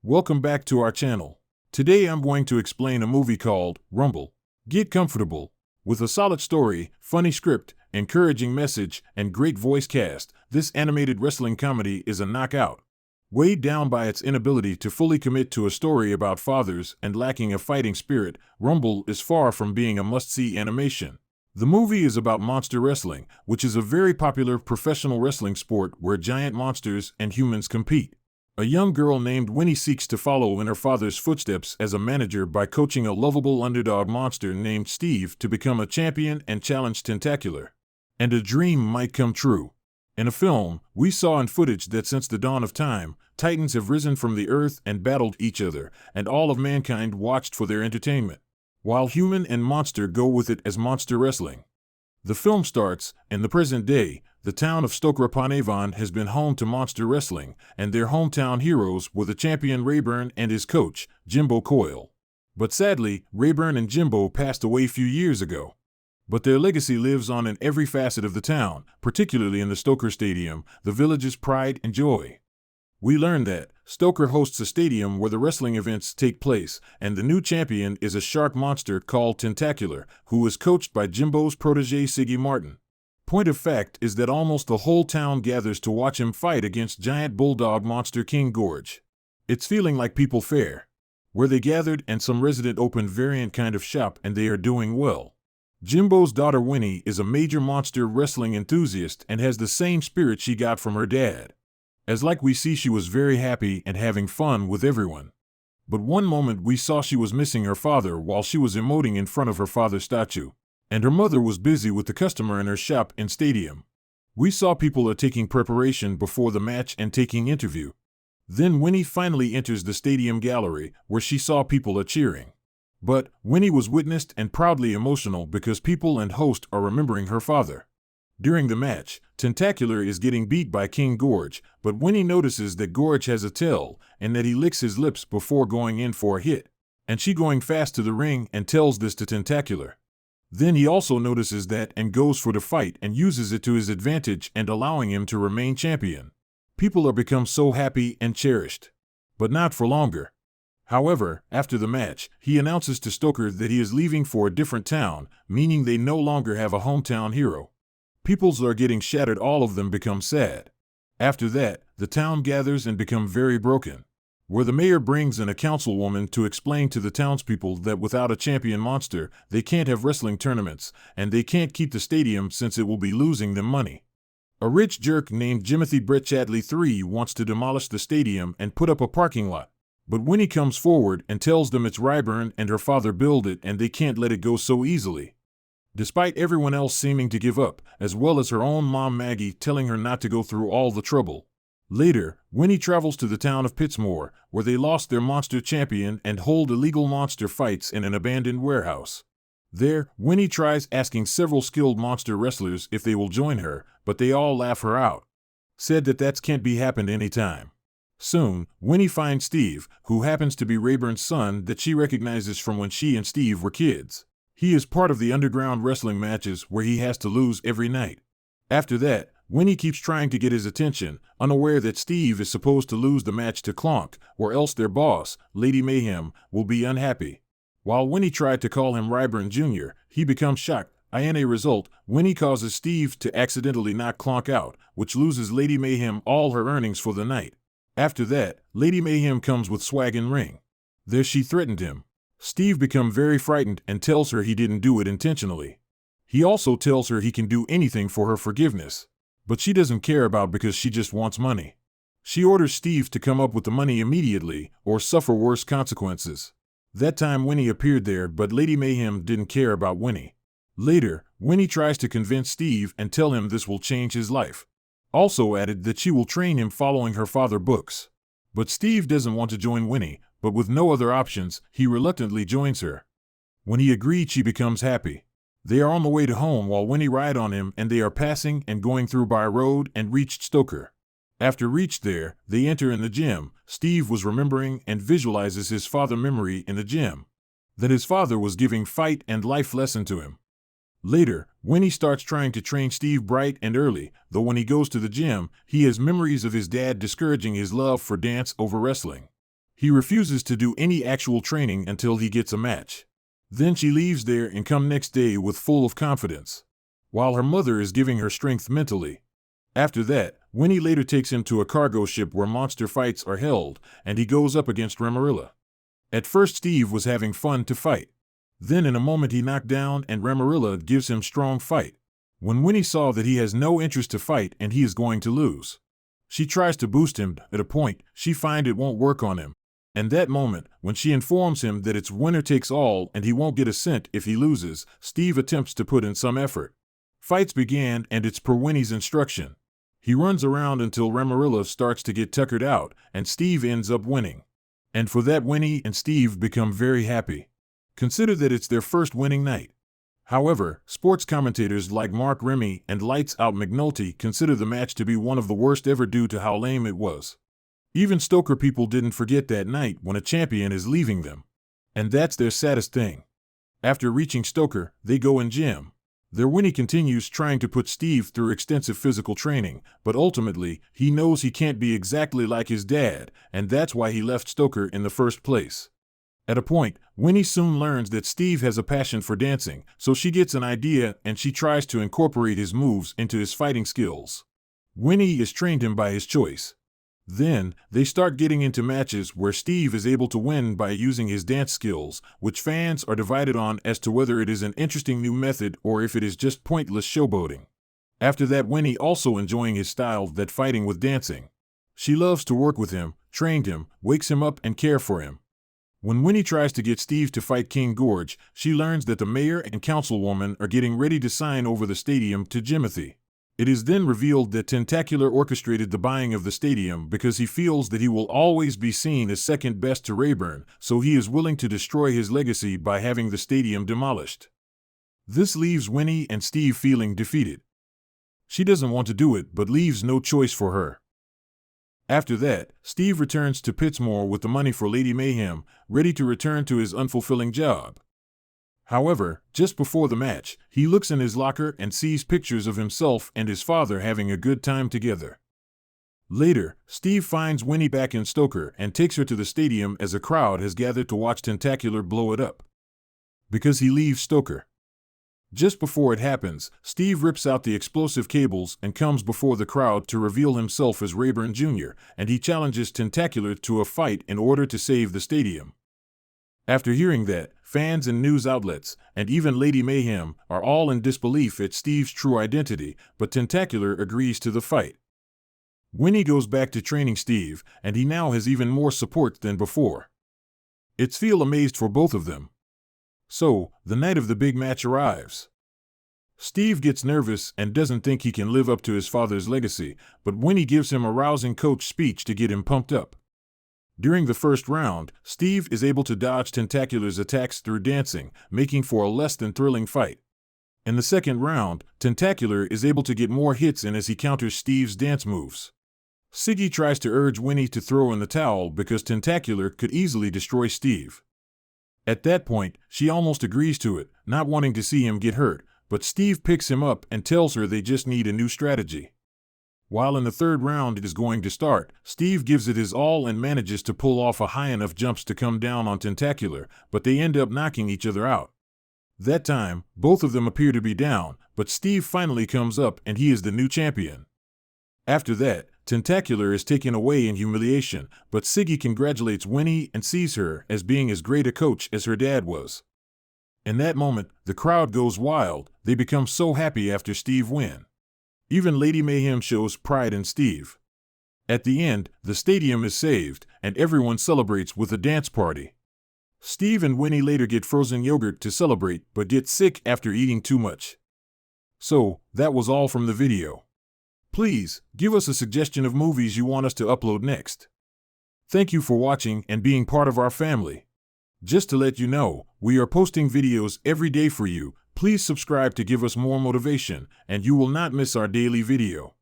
Welcome back to our channel. Today I'm going to explain a movie called Rumble. Get comfortable. With a solid story, funny script, encouraging message, and great voice cast, this animated wrestling comedy is a knockout. Weighed down by its inability to fully commit to a story about fathers and lacking a fighting spirit, Rumble is far from being a must-see animation. The movie is about monster wrestling, which is a very popular professional wrestling sport where giant monsters and humans compete. A young girl named Winnie seeks to follow in her father's footsteps as a manager by coaching a lovable underdog monster named Steve to become a champion and challenge Tentacular. And a dream might come true. In a film, we saw in footage that since the dawn of time, titans have risen from the earth and battled each other, and all of mankind watched for their entertainment, while human and monster go with it as monster wrestling. The film starts, in the present day, the town of Stoke-upon-Avon has been home to monster wrestling, and their hometown heroes were the champion Rayburn and his coach, Jimbo Coyle. But sadly, Rayburn and Jimbo passed away a few years ago. But their legacy lives on in every facet of the town, particularly in the Stoker Stadium, the village's pride and joy. We learn that Stoker hosts a stadium where the wrestling events take place, and the new champion is a shark monster called Tentacular, who is coached by Jimbo's protege Siggy Martin. Point of fact is that almost the whole town gathers to watch him fight against giant bulldog monster King Gorge. It's feeling like People Fair, where they gathered and some resident opened variant kind of shop and they are doing well. Jimbo's daughter Winnie is a major monster wrestling enthusiast and has the same spirit she got from her dad. As like we see she was very happy and having fun with everyone. But one moment we saw she was missing her father while she was emoting in front of her father's statue. And her mother was busy with the customer in her shop in stadium. We saw people are taking preparation before the match and taking interview. Then Winnie finally enters the stadium gallery where she saw people are cheering. But Winnie was witnessed and proudly emotional because people and host are remembering her father. During the match, Tentacular is getting beat by King Gorge, but Winnie notices that Gorge has a tail and that he licks his lips before going in for a hit. And she going fast to the ring and tells this to Tentacular. Then he also notices that and goes for the fight and uses it to his advantage and allowing him to remain champion. People are become so happy and cherished. But not for longer. However, after the match, he announces to Stoker that he is leaving for a different town, meaning they no longer have a hometown hero. Peoples are getting shattered, all of them become sad. After that, the town gathers and become very broken, where the mayor brings in a councilwoman to explain to the townspeople that without a champion monster, they can't have wrestling tournaments, and they can't keep the stadium since it will be losing them money. A rich jerk named Jimothy Brett Chadley III wants to demolish the stadium and put up a parking lot. But Winnie comes forward and tells them it's Rayburn and her father build it and they can't let it go so easily. Despite everyone else seeming to give up, as well as her own mom Maggie telling her not to go through all the trouble. Later, Winnie travels to the town of Pittsmore, where they lost their monster champion and hold illegal monster fights in an abandoned warehouse. There, Winnie tries asking several skilled monster wrestlers if they will join her, but they all laugh her out. Said that can't be happened anytime. Soon, Winnie finds Steve, who happens to be Rayburn's son that she recognizes from when she and Steve were kids. He is part of the underground wrestling matches where he has to lose every night. After that, Winnie keeps trying to get his attention, unaware that Steve is supposed to lose the match to Clonk, or else their boss, Lady Mayhem, will be unhappy. While Winnie tried to call him Rayburn Jr., he becomes shocked. In a result, Winnie causes Steve to accidentally knock Clonk out, which loses Lady Mayhem all her earnings for the night. After that, Lady Mayhem comes with swag in ring. There she threatened him. Steve becomes very frightened and tells her he didn't do it intentionally. He also tells her he can do anything for her forgiveness. But she doesn't care about because she just wants money. She orders Steve to come up with the money immediately or suffer worse consequences. That time Winnie appeared there, but Lady Mayhem didn't care about Winnie. Later, Winnie tries to convince Steve and tell him this will change his life. Also added that she will train him following her father's books. But Steve doesn't want to join Winnie, but with no other options, he reluctantly joins her. When he agreed, she becomes happy. They are on the way to home while Winnie ride on him and they are passing and going through by a road and reached Stoker. After reached there, they enter in the gym. Steve was remembering and visualizes his father memory in the gym. That his father was giving fight and life lesson to him. Later, Winnie starts trying to train Steve bright and early, though when he goes to the gym, he has memories of his dad discouraging his love for dance over wrestling. He refuses to do any actual training until he gets a match. Then she leaves there and comes next day with full of confidence, while her mother is giving her strength mentally. After that, Winnie later takes him to a cargo ship where monster fights are held, and he goes up against Ramarilla. At first Steve was having fun to fight. Then in a moment he knocked down and Ramarilla gives him strong fight. When Winnie saw that he has no interest to fight and he is going to lose, she tries to boost him. At a point, she finds it won't work on him. And that moment, when she informs him that it's winner takes all and he won't get a cent if he loses, Steve attempts to put in some effort. Fights began and it's per Winnie's instruction. He runs around until Ramarilla starts to get tuckered out and Steve ends up winning. And for that Winnie and Steve become very happy. Consider that it's their first winning night. However, sports commentators like Mark Remy and Lights Out McNulty consider the match to be one of the worst ever due to how lame it was. Even Stoker people didn't forget that night when a champion is leaving them. And that's their saddest thing. After reaching Stoker, they go in gym. Their Winnie continues trying to put Steve through extensive physical training, but ultimately, he knows he can't be exactly like his dad, and that's why he left Stoker in the first place. At a point, Winnie soon learns that Steve has a passion for dancing, so she gets an idea and she tries to incorporate his moves into his fighting skills. Winnie has trained him by his choice. Then, they start getting into matches where Steve is able to win by using his dance skills, which fans are divided on as to whether it is an interesting new method or if it is just pointless showboating. After that, Winnie also enjoying his style that fighting with dancing. She loves to work with him, train him, wakes him up and care for him. When Winnie tries to get Steve to fight King Gorge, she learns that the mayor and councilwoman are getting ready to sign over the stadium to Jimothy. It is then revealed that Tentacular orchestrated the buying of the stadium because he feels that he will always be seen as second best to Rayburn, so he is willing to destroy his legacy by having the stadium demolished. This leaves Winnie and Steve feeling defeated. She doesn't want to do it but leaves no choice for her. After that, Steve returns to Pittsmore with the money for Lady Mayhem, ready to return to his unfulfilling job. However, just before the match, he looks in his locker and sees pictures of himself and his father having a good time together. Later, Steve finds Winnie back in Stoker and takes her to the stadium as a crowd has gathered to watch Tentacular blow it up. Because he leaves Stoker. Just before it happens, Steve rips out the explosive cables and comes before the crowd to reveal himself as Rayburn Jr., and he challenges Tentacular to a fight in order to save the stadium. After hearing that, fans and news outlets, and even Lady Mayhem, are all in disbelief at Steve's true identity, but Tentacular agrees to the fight. Winnie goes back to training Steve, and he now has even more support than before. It's feel amazed for both of them. So, the night of the big match arrives. Steve gets nervous and doesn't think he can live up to his father's legacy, but Winnie gives him a rousing coach speech to get him pumped up. During the first round, Steve is able to dodge Tentacular's attacks through dancing, making for a less than thrilling fight. In the second round, Tentacular is able to get more hits in as he counters Steve's dance moves. Siggy tries to urge Winnie to throw in the towel because Tentacular could easily destroy Steve. At that point, she almost agrees to it, not wanting to see him get hurt, but Steve picks him up and tells her they just need a new strategy. While in the third round it is going to start, Steve gives it his all and manages to pull off a high enough jumps to come down on Tentacular, but they end up knocking each other out. That time, both of them appear to be down, but Steve finally comes up and he is the new champion. After that, Tentacular is taken away in humiliation, but Siggy congratulates Winnie and sees her as being as great a coach as her dad was. In that moment, the crowd goes wild, they become so happy after Steve wins. Even Lady Mayhem shows pride in Steve. At the end, the stadium is saved, and everyone celebrates with a dance party. Steve and Winnie later get frozen yogurt to celebrate, but get sick after eating too much. So, that was all from the video. Please, give us a suggestion of movies you want us to upload next. Thank you for watching and being part of our family. Just to let you know, we are posting videos every day for you. Please subscribe to give us more motivation, and you will not miss our daily video.